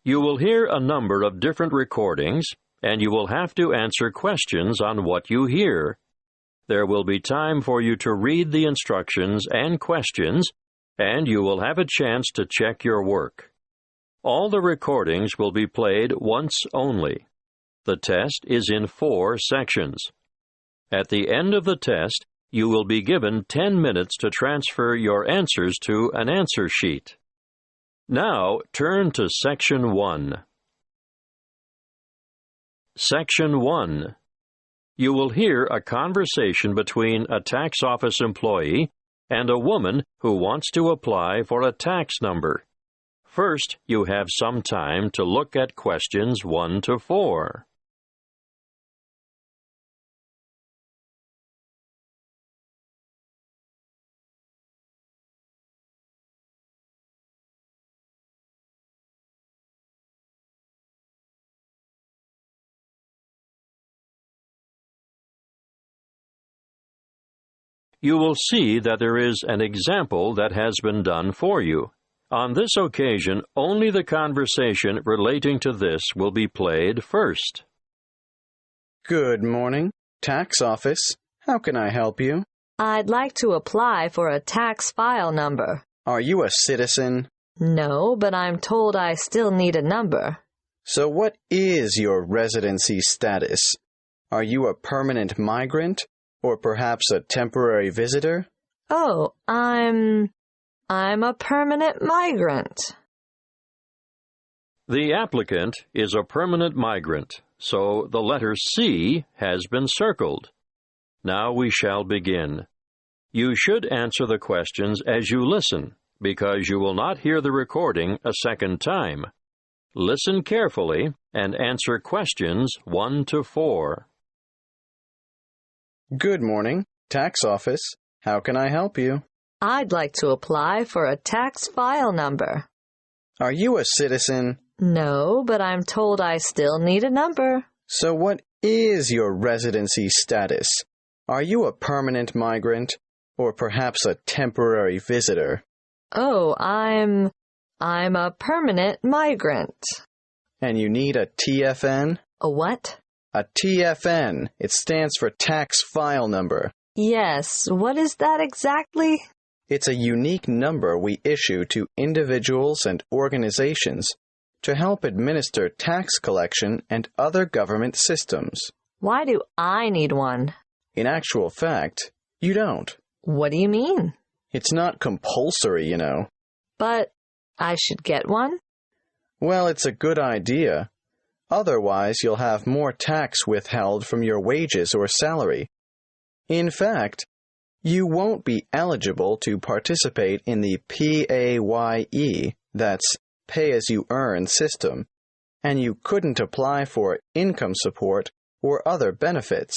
You will hear a number of different recordings, and you will have to answer questions on what you hear. There will be time for you to read the instructions and questions, and you will have a chance to check your work. All the recordings will be played once only. The test is in 4 sections. At the end of the test, you will be given 10 minutes to transfer your answers to an answer sheet. Now, turn to Section 1. Section 1. You will hear a conversation between a tax office employee and a woman who wants to apply for a tax number. First, you have some time to look at questions 1 to 4. You will see that there is an example that has been done for you. On this occasion, only the conversation relating to this will be played first. Good morning. Tax office. How can I help you? I'd like to apply for a tax file number. Are you a citizen? No, but I'm told I still need a number. So what is your residency status? Are you a permanent migrant? Or perhaps a temporary visitor? Oh, I'm a permanent migrant. The applicant is a permanent migrant, so the letter C has been circled. Now we shall begin. You should answer the questions as you listen, because you will not hear the recording a second time. Listen carefully and answer questions 1 to 4. Good morning. Tax office. How can I help you? I'd like to apply for a tax file number. Are you a citizen? No, but I'm told I still need a number. So what is your residency status? Are you a permanent migrant? Or perhaps a temporary visitor? Oh, I'm a permanent migrant. And you need a TFN? A what? A TFN. It stands for tax file number. Yes, what is that exactly? It's a unique number we issue to individuals and organizations to help administer tax collection and other government systems. Why do I need one? In actual fact, you don't. What do you mean? It's not compulsory, you know. But I should get one? Well, it's a good idea. Otherwise, you'll have more tax withheld from your wages or salary. In fact, you won't be eligible to participate in the PAYE, that's pay-as-you-earn system, and you couldn't apply for income support or other benefits.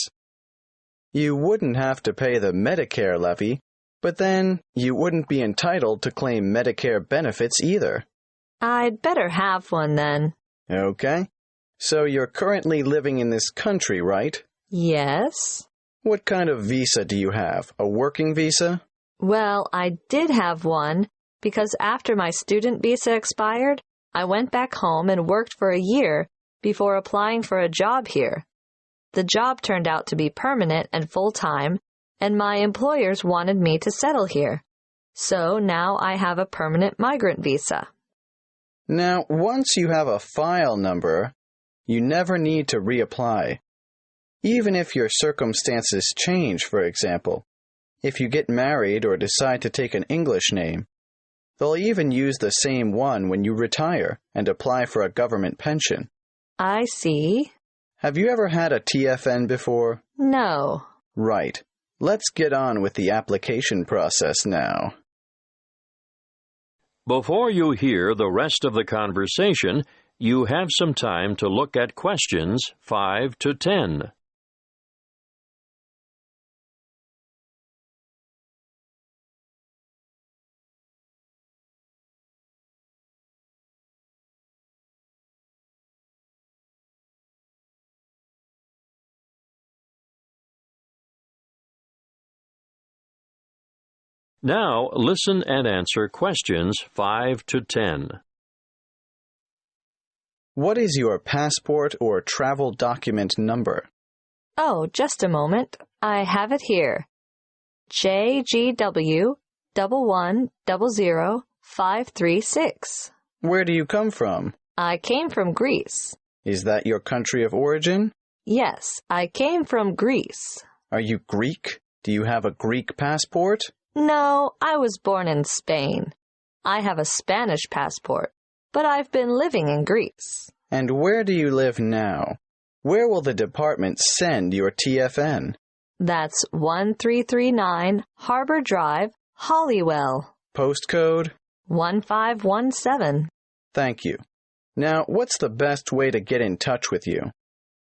You wouldn't have to pay the Medicare levy, but then you wouldn't be entitled to claim Medicare benefits either. I'd better have one then. Okay. So you're currently living in this country, right? Yes. What kind of visa do you have? A working visa? Well, I did have one because after my student visa expired, I went back home and worked for a year before applying for a job here. The job turned out to be permanent and full-time, and my employers wanted me to settle here. So now I have a permanent migrant visa. Now, once you have a file number, you never need to reapply. Even if your circumstances change, for example, if you get married or decide to take an English name, they'll even use the same one when you retire and apply for a government pension. I see. Have you ever had a TFN before? No. Right. Let's get on with the application process now. Before you hear the rest of the conversation, you have some time to look at questions 5 to 10. Now, listen and answer questions 5 to 10. What is your passport or travel document number? Oh, just a moment. I have it here. JGW 1100536. Where do you come from? I came from Greece. Is that your country of origin? Yes, I came from Greece. Are you Greek? Do you have a Greek passport? No, I was born in Spain. I have a Spanish passport, but I've been living in Greece. And where do you live now? Where will the department send your TFN? That's 1339 Harbor Drive, Holywell. Postcode? 1517. Thank you. Now, what's the best way to get in touch with you?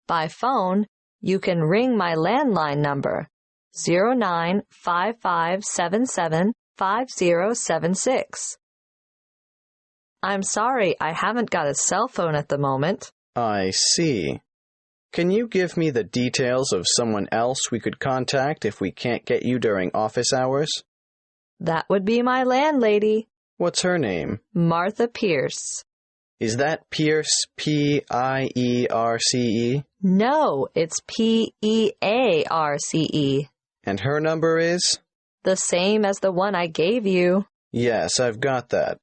By phone, you can ring my landline number, 0955775076. I'm sorry, I haven't got a cell phone at the moment. I see. Can you give me the details of someone else we could contact if we can't get you during office hours? That would be my landlady. What's her name? Martha Pierce. Is that Pierce, P-I-E-R-C-E? No, it's P-E-A-R-C-E. And her number is? The same as the one I gave you. Yes, I've got that.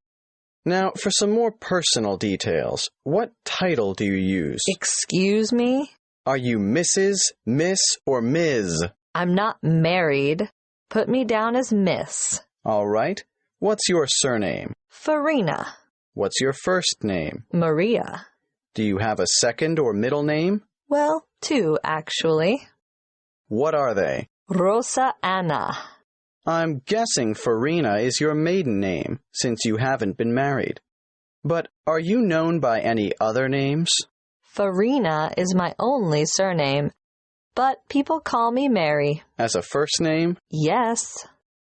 Now, for some more personal details, what title do you use? Excuse me? Are you Mrs., Miss, or Ms.? I'm not married. Put me down as Miss. All right. What's your surname? Farina. What's your first name? Maria. Do you have a second or middle name? Well, two, actually. What are they? Rosa Anna. I'm guessing Farina is your maiden name, since you haven't been married. But are you known by any other names? Farina is my only surname, but people call me Mary. As a first name? Yes.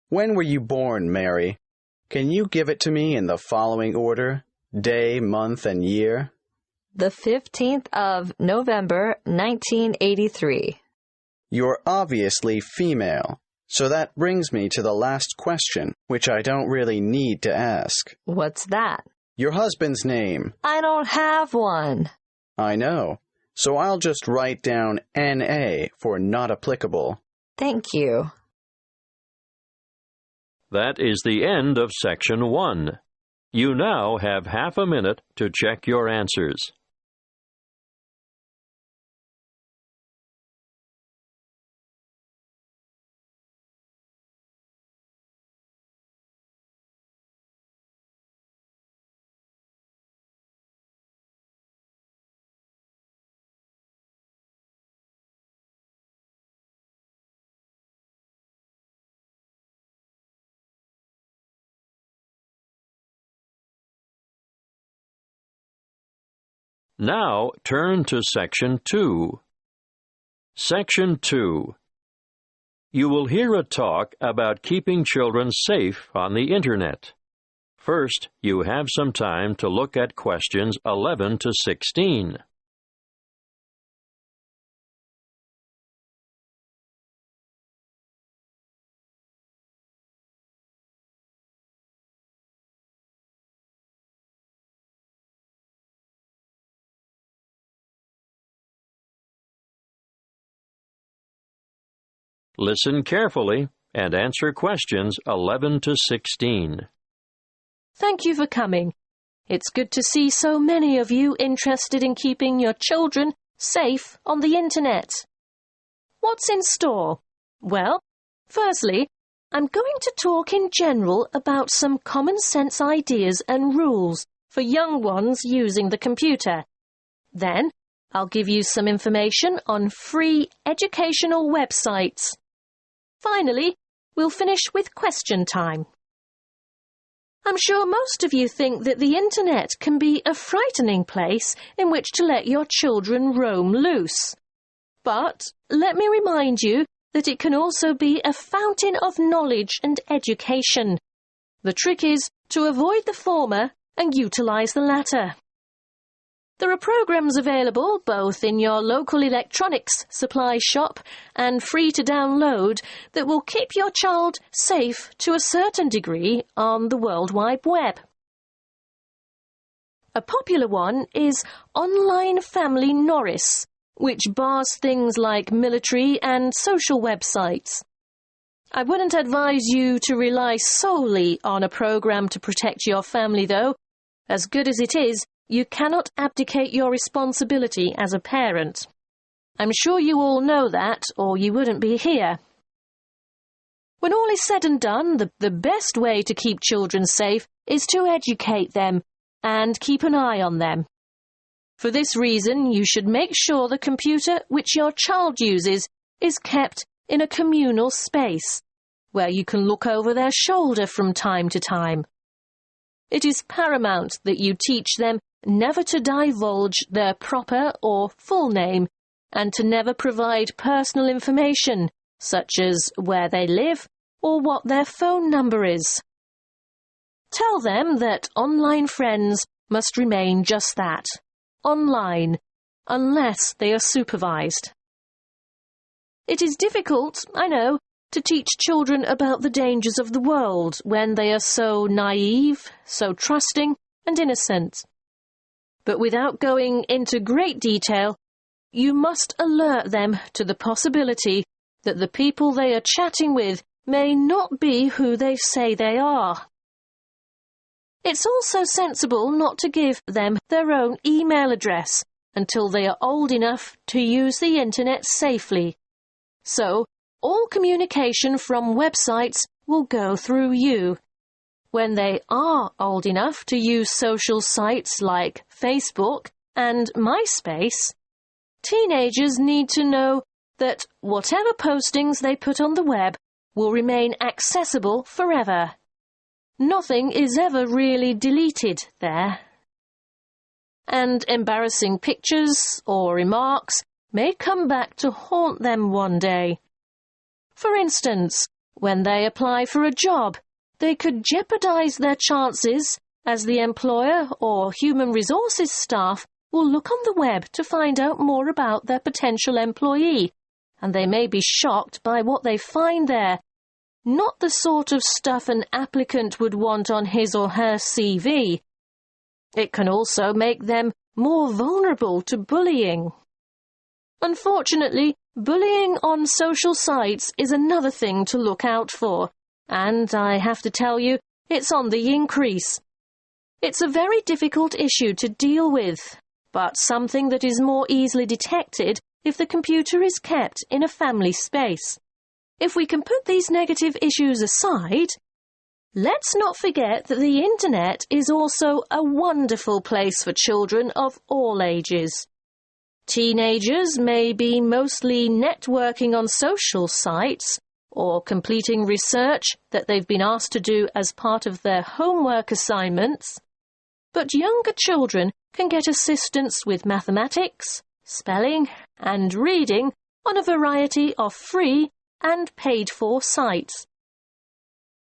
When were you born, Mary? Can you give it to me in the following order? Day, month, and year? The 15th of November, 1983. You're obviously female, so that brings me to the last question, which I don't really need to ask. What's that? Your husband's name. I don't have one. I know, so I'll just write down N.A. for not applicable. Thank you. That is the end of Section 1. You now have half a minute to check your answers. Now turn to Section 2. Section 2. You will hear a talk about keeping children safe on the Internet. First, you have some time to look at questions 11 to 16. Listen carefully and answer questions 11 to 16. Thank you for coming. It's good to see so many of you interested in keeping your children safe on the Internet. What's in store? Well, firstly, I'm going to talk in general about some common sense ideas and rules for young ones using the computer. Then, I'll give you some information on free educational websites. Finally, we'll finish with question time. I'm sure most of you think that the Internet can be a frightening place in which to let your children roam loose. But let me remind you that it can also be a fountain of knowledge and education. The trick is to avoid the former and utilize the latter. There are programs available both in your local electronics supply shop and free to download that will keep your child safe to a certain degree on the World Wide Web. A popular one is Online Family Norris, which bars things like military and social websites. I wouldn't advise you to rely solely on a program to protect your family, though. As good as it is, you cannot abdicate your responsibility as a parent. I'm sure you all know that, or you wouldn't be here. When all is said and done, the best way to keep children safe is to educate them and keep an eye on them. For this reason, you should make sure the computer which your child uses is kept in a communal space, where you can look over their shoulder from time to time. It is paramount that you teach them never to divulge their proper or full name, and to never provide personal information, such as where they live or what their phone number is. Tell them that online friends must remain just that, online, unless they are supervised. It is difficult, I know, to teach children about the dangers of the world when they are so naive, so trusting and innocent. But without going into great detail, you must alert them to the possibility that the people they are chatting with may not be who they say they are. It's also sensible not to give them their own email address until they are old enough to use the internet safely. So, all communication from websites will go through you. When they are old enough to use social sites like Facebook and MySpace, teenagers need to know that whatever postings they put on the web will remain accessible forever. Nothing is ever really deleted there. And embarrassing pictures or remarks may come back to haunt them one day. For instance, when they apply for a job, they could jeopardize their chances, as the employer or human resources staff will look on the web to find out more about their potential employee, and they may be shocked by what they find there. Not the sort of stuff an applicant would want on his or her CV. It can also make them more vulnerable to bullying. Unfortunately, bullying on social sites is another thing to look out for, and I have to tell you, it's on the increase. It's a very difficult issue to deal with, but something that is more easily detected if the computer is kept in a family space. If we can put these negative issues aside, let's not forget that the internet is also a wonderful place for children of all ages. Teenagers may be mostly networking on social sites or completing research that they've been asked to do as part of their homework assignments, but younger children can get assistance with mathematics, spelling, and reading on a variety of free and paid-for sites.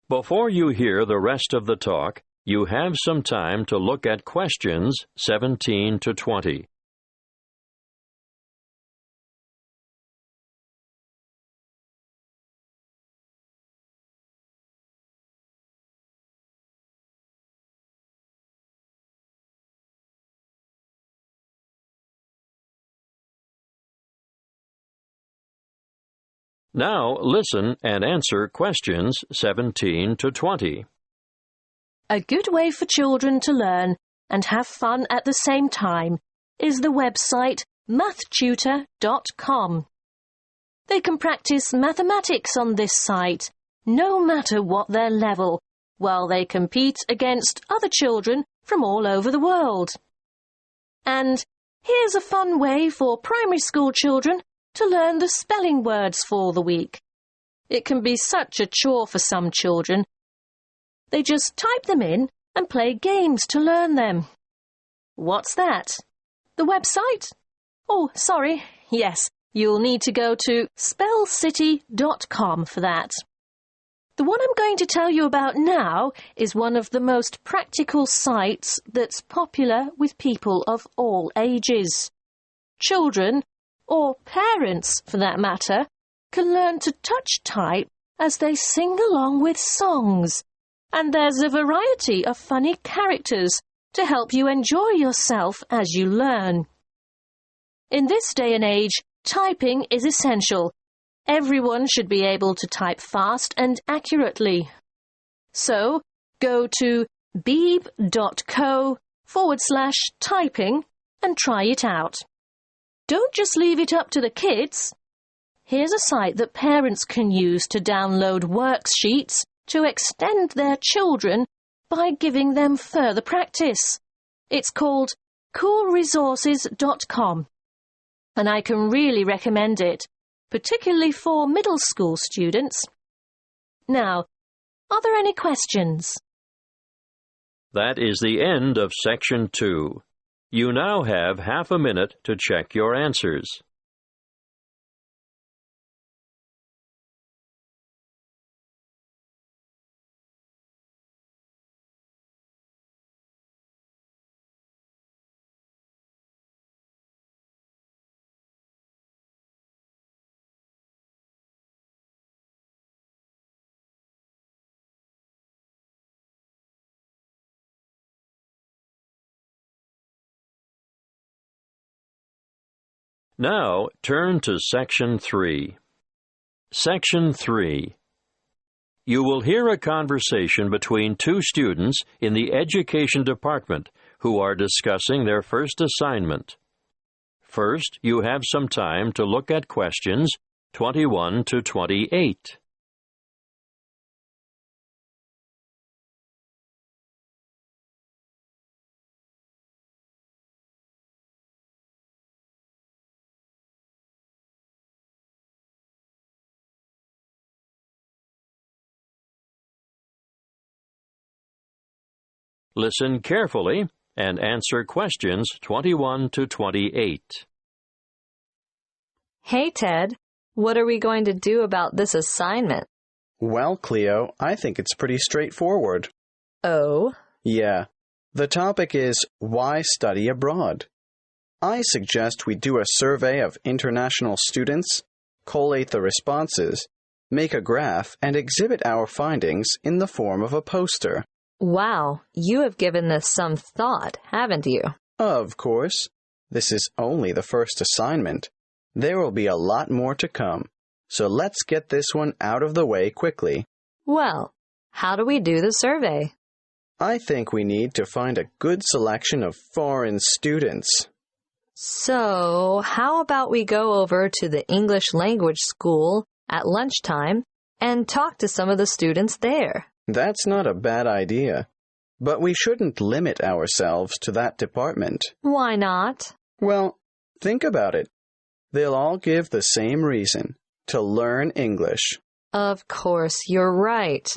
Before you hear the rest of the talk, you have some time to look at questions 17 to 20. Now listen and answer questions 17 to 20. A good way for children to learn and have fun at the same time is the website mathtutor.com. They can practice mathematics on this site, no matter what their level, while they compete against other children from all over the world. And here's a fun way for primary school children to learn the spelling words for the week. It can be such a chore for some children. They just type them in and play games to learn them. What's that? The website? Oh, sorry. Yes, you'll need to go to spellcity.com for that. The one I'm going to tell you about now is one of the most practical sites that's popular with people of all ages. Children, or parents for that matter, can learn to touch type as they sing along with songs. And there's a variety of funny characters to help you enjoy yourself as you learn. In this day and age, typing is essential. Everyone should be able to type fast and accurately. So, go to beeb.co/typing and try it out. Don't just leave it up to the kids. Here's a site that parents can use to download worksheets to extend their children by giving them further practice. It's called coolresources.com, and I can really recommend it, particularly for middle school students. Now, are there any questions? That is the end of Section 2. You now have half a minute to check your answers. Now, turn to Section 3. Section 3. You will hear a conversation between two students in the Education Department who are discussing their first assignment. First, you have some time to look at questions 21 to 28. Listen carefully and answer questions 21 to 28. Hey, Ted, what are we going to do about this assignment? Well, Cleo, I think it's pretty straightforward. Oh? Yeah. The topic is why study abroad. I suggest we do a survey of international students, collate the responses, make a graph, and exhibit our findings in the form of a poster. Wow, you have given this some thought, haven't you? Of course. This is only the first assignment. There will be a lot more to come. So let's get this one out of the way quickly. Well, how do we do the survey? I think we need to find a good selection of foreign students. So, how about we go over to the English language school at lunchtime and talk to some of the students there? That's not a bad idea. But we shouldn't limit ourselves to that department. Why not? Well, think about it. They'll all give the same reason, to learn English. Of course, you're right.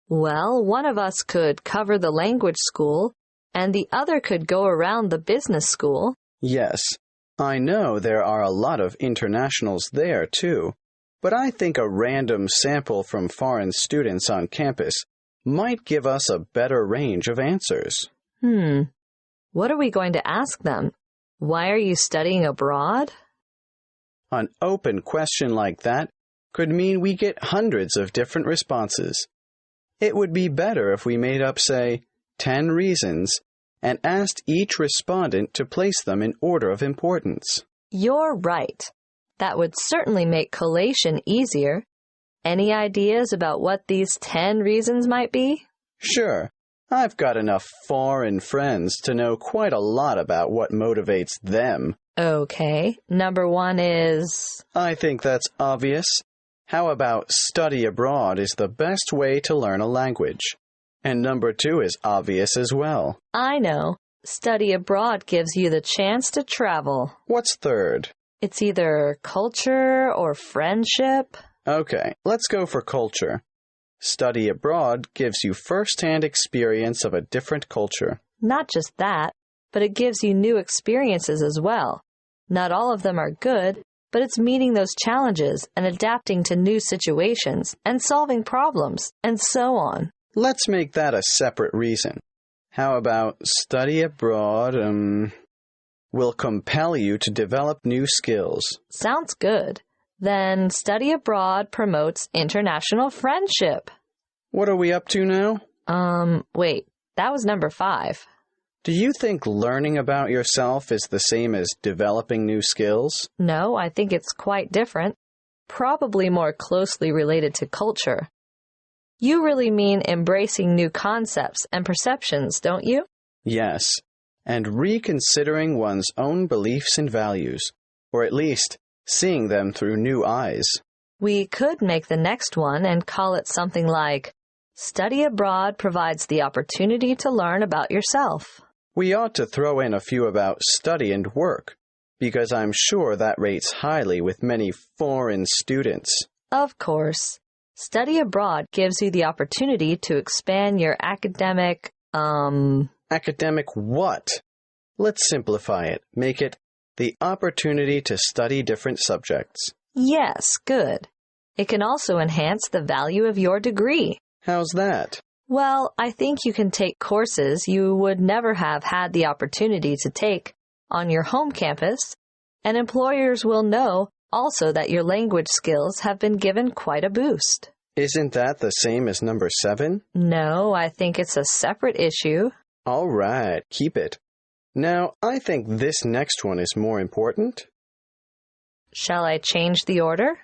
Well, one of us could cover the language school, and the other could go around the business school. Yes, I know there are a lot of internationals there, too. But I think a random sample from foreign students on campus might give us a better range of answers. What are we going to ask them? Why are you studying abroad? An open question like that could mean we get hundreds of different responses. It would be better if we made up, say, 10 reasons and asked each respondent to place them in order of importance. You're right. That would certainly make collation easier. Any ideas about what these 10 reasons might be? Sure. I've got enough foreign friends to know quite a lot about what motivates them. Okay. Number 1 is... I think that's obvious. How about study abroad is the best way to learn a language? And number 2 is obvious as well. I know. Study abroad gives you the chance to travel. What's third? It's either culture or friendship. Okay, let's go for culture. Study abroad gives you first-hand experience of a different culture. Not just that, but it gives you new experiences as well. Not all of them are good, but it's meeting those challenges and adapting to new situations and solving problems and so on. Let's make that a separate reason. How about study abroad, will compel you to develop new skills? Sounds good. Then study abroad promotes international friendship. What are we up to now? Wait, that was number 5. Do you think learning about yourself is the same as developing new skills? No, I think it's quite different, probably more closely related to culture. You really mean embracing new concepts and perceptions, don't you? Yes, and reconsidering one's own beliefs and values, or at least seeing them through new eyes. We could make the next one and call it something like, Study abroad provides the opportunity to learn about yourself. We ought to throw in a few about study and work, because I'm sure that rates highly with many foreign students. Of course. Study abroad gives you the opportunity to expand your academic, Academic what? Let's simplify it. Make it the opportunity to study different subjects. Yes, good. It can also enhance the value of your degree. How's that? Well, I think you can take courses you would never have had the opportunity to take on your home campus, and employers will know also that your language skills have been given quite a boost. Isn't that the same as number 7? No, I think it's a separate issue. All right, keep it. Now, I think this next one is more important. Shall I change the order?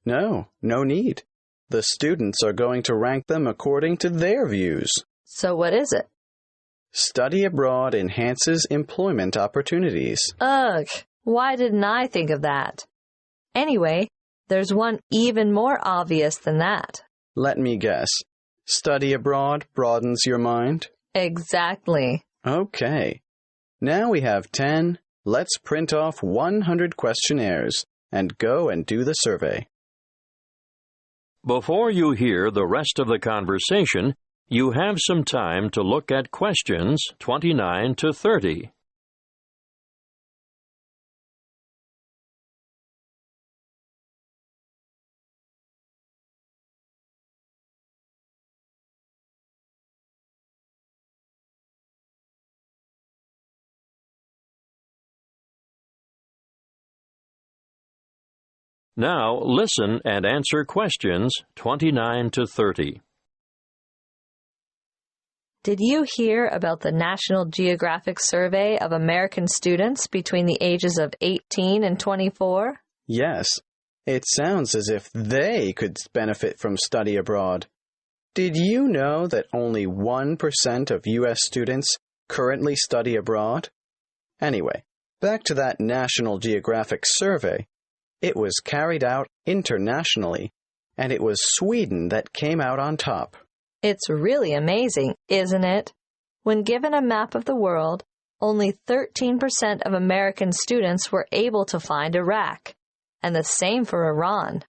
No need. The students are going to rank them according to their views. So what is it? Study abroad enhances employment opportunities. Ugh, why didn't I think of that? Anyway, there's one even more obvious than that. Let me guess. Study abroad broadens your mind? Exactly. Okay. Now we have 10. Let's print off 100 questionnaires and go and do the survey. Before you hear the rest of the conversation, you have some time to look at questions 29 to 30. Now listen and answer questions 29 to 30. Did you hear about the National Geographic survey of American students between the ages of 18 and 24? Yes. It sounds as if they could benefit from study abroad. Did you know that only 1% of U.S. students currently study abroad? Anyway, back to that National Geographic survey. It was carried out internationally, and it was Sweden that came out on top. It's really amazing, isn't it? When given a map of the world, only 13% of American students were able to find Iraq, and the same for Iran.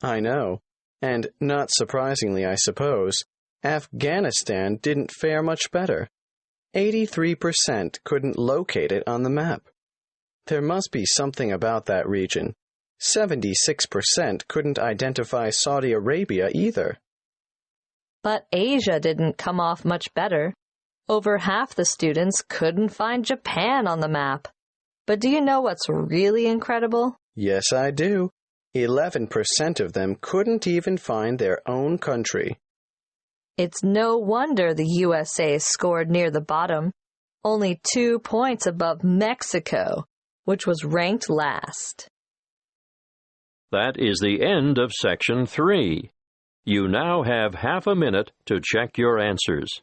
I know, and not surprisingly, I suppose, Afghanistan didn't fare much better. 83% couldn't locate it on the map. There must be something about that region. 76% couldn't identify Saudi Arabia either. But Asia didn't come off much better. Over half the students couldn't find Japan on the map. But do you know what's really incredible? Yes, I do. 11% of them couldn't even find their own country. It's no wonder the USA scored near the bottom, only 2 points above Mexico, which was ranked last. That is the end of Section 3. You now have half a minute to check your answers.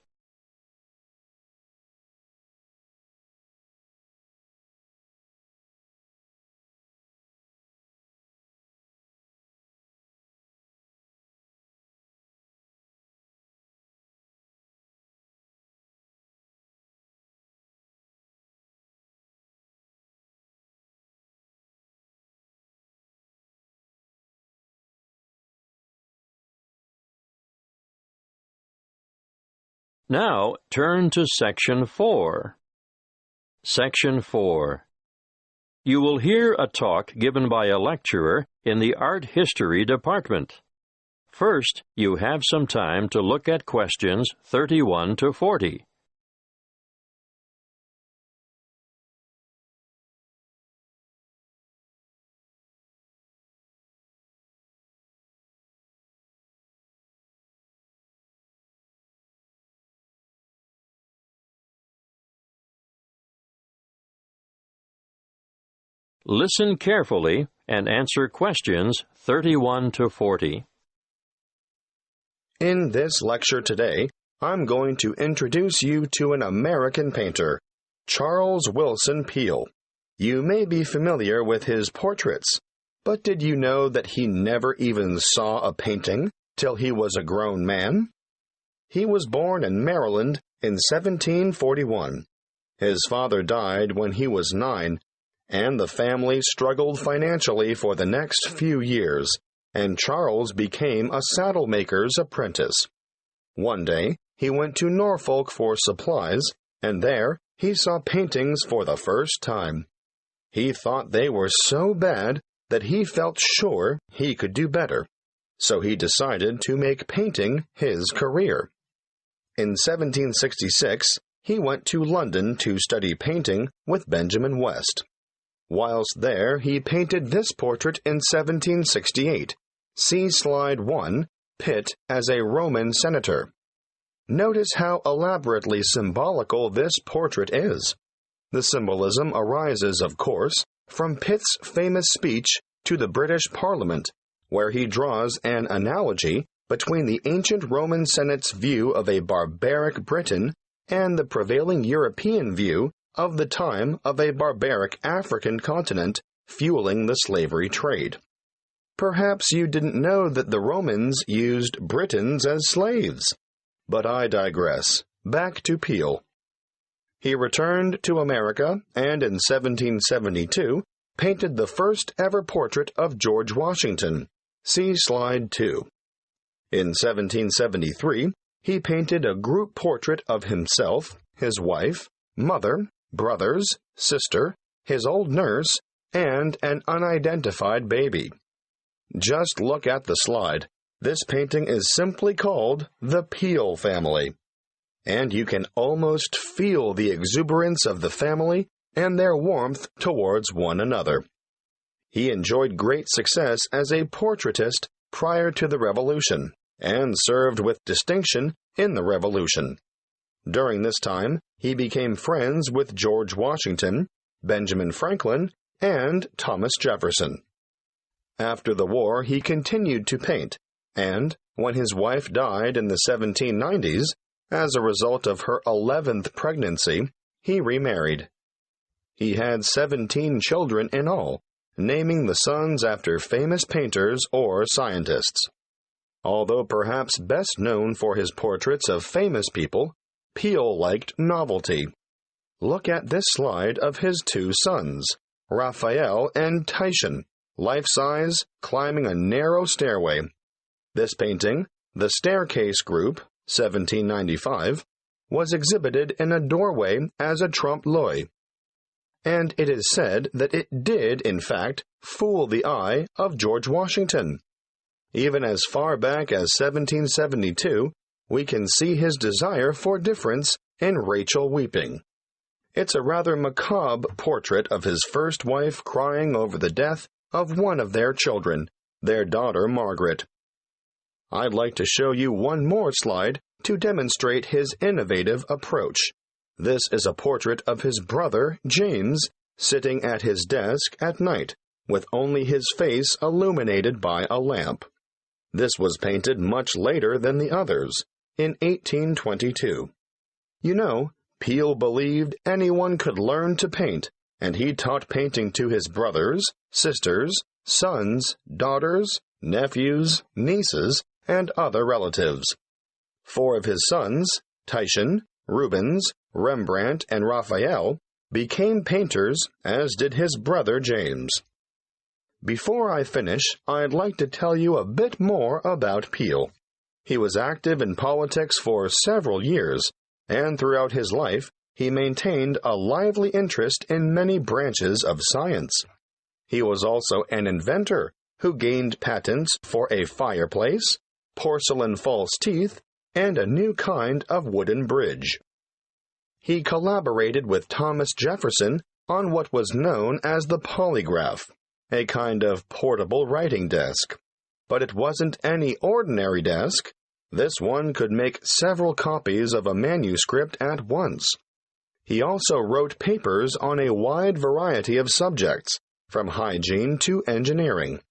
Now turn to Section 4. Section 4. You will hear a talk given by a lecturer in the Art History Department. First, you have some time to look at questions 31 to 40. Listen carefully and answer questions 31 to 40. In this lecture today, I'm going to introduce you to an American painter, Charles Willson Peale. You may be familiar with his portraits, but did you know that he never even saw a painting till he was a grown man? He was born in Maryland in 1741. His father died when he was 9, and the family struggled financially for the next few years, and Charles became a saddle maker's apprentice. One day, he went to Norfolk for supplies, and there he saw paintings for the first time. He thought they were so bad that he felt sure he could do better, so he decided to make painting his career. In 1766, he went to London to study painting with Benjamin West. Whilst there, he painted this portrait in 1768. See Slide 1, Pitt as a Roman senator. Notice how elaborately symbolical this portrait is. The symbolism arises, of course, from Pitt's famous speech to the British Parliament, where he draws an analogy between the ancient Roman Senate's view of a barbaric Britain and the prevailing European view of the time of a barbaric African continent fueling the slavery trade. Perhaps you didn't know that the Romans used Britons as slaves. But I digress. Back to Peale. He returned to America and in 1772 painted the first ever portrait of George Washington. See Slide 2. In 1773, he painted a group portrait of himself, his wife, mother, brothers, sister, his old nurse, and an unidentified baby. Just look at the slide. This painting is simply called The Peale Family, and you can almost feel the exuberance of the family and their warmth towards one another. He enjoyed great success as a portraitist prior to the Revolution, and served with distinction in the Revolution. During this time, he became friends with George Washington, Benjamin Franklin, and Thomas Jefferson. After the war, he continued to paint, and when his wife died in the 1790s, as a result of her 11th pregnancy, he remarried. He had 17 children in all, naming the sons after famous painters or scientists. Although perhaps best known for his portraits of famous people, Peale liked novelty. Look at this slide of his two sons, Raphael and Titian, life-size, climbing a narrow stairway. This painting, The Staircase Group, 1795, was exhibited in a doorway as a trompe-l'oeil. And it is said that it did, in fact, fool the eye of George Washington. Even as far back as 1772, we can see his desire for difference in Rachel weeping. It's a rather macabre portrait of his first wife crying over the death of one of their children, their daughter Margaret. I'd like to show you one more slide to demonstrate his innovative approach. This is a portrait of his brother, James, sitting at his desk at night, with only his face illuminated by a lamp. This was painted much later than the others, in 1822. You know, Peale believed anyone could learn to paint, and he taught painting to his brothers, sisters, sons, daughters, nephews, nieces, and other relatives. 4 of his sons, Titian, Rubens, Rembrandt, and Raphael, became painters, as did his brother James. Before I finish, I'd like to tell you a bit more about Peale. He was active in politics for several years, and throughout his life, he maintained a lively interest in many branches of science. He was also an inventor who gained patents for a fireplace, porcelain false teeth, and a new kind of wooden bridge. He collaborated with Thomas Jefferson on what was known as the polygraph, a kind of portable writing desk. But it wasn't any ordinary desk. This one could make several copies of a manuscript at once. He also wrote papers on a wide variety of subjects, from hygiene to engineering.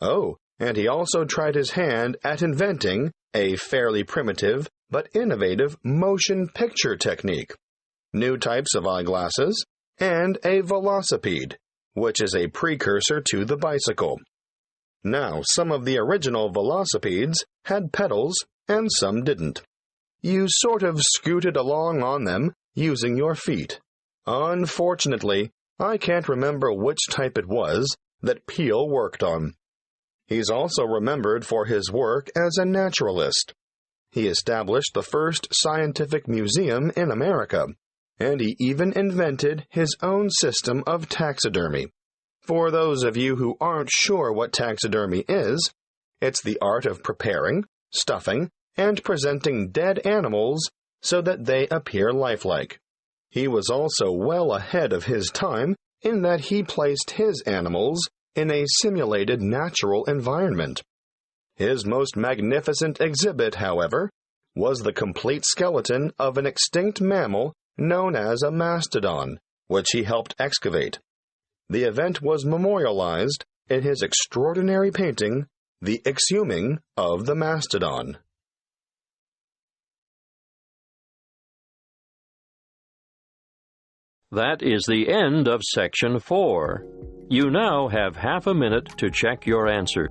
Oh, and he also tried his hand at inventing a fairly primitive but innovative motion picture technique, new types of eyeglasses, and a velocipede, which is a precursor to the bicycle. Now, some of the original velocipedes had pedals and some didn't. You sort of scooted along on them using your feet. Unfortunately, I can't remember which type it was that Peel worked on. He's also remembered for his work as a naturalist. He established the first scientific museum in America, and he even invented his own system of taxidermy. For those of you who aren't sure what taxidermy is, it's the art of preparing, stuffing, and presenting dead animals so that they appear lifelike. He was also well ahead of his time in that he placed his animals in a simulated natural environment. His most magnificent exhibit, however, was the complete skeleton of an extinct mammal known as a mastodon, which he helped excavate. The event was memorialized in his extraordinary painting, The Exhuming of the Mastodon. That is the end of Section 4. You now have half a minute to check your answer.